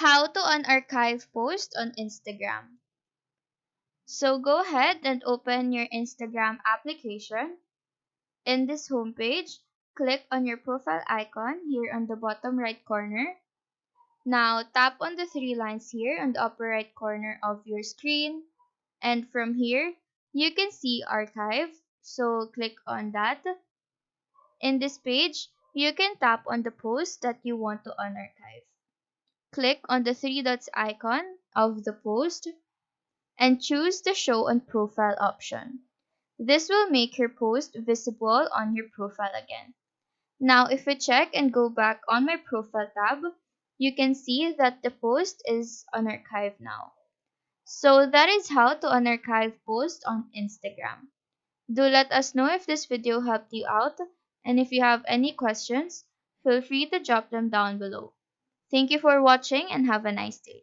How to unarchive post on Instagram. So go ahead and open your Instagram application. In this homepage, click on your profile icon here on the bottom right corner. Now tap on the three lines here on the upper right corner of your screen. And from here, you can see archive. So click on that. In this page, you can tap on the post that you want to unarchive. Click on the three dots icon of the post and choose the Show on Profile option. This will make your post visible on your profile again. Now, if we check and go back on my profile tab, you can see that the post is unarchived now. So that is how to unarchive posts on Instagram. Do let us know if this video helped you out, and if you have any questions, feel free to drop them down below. Thank you for watching and have a nice day.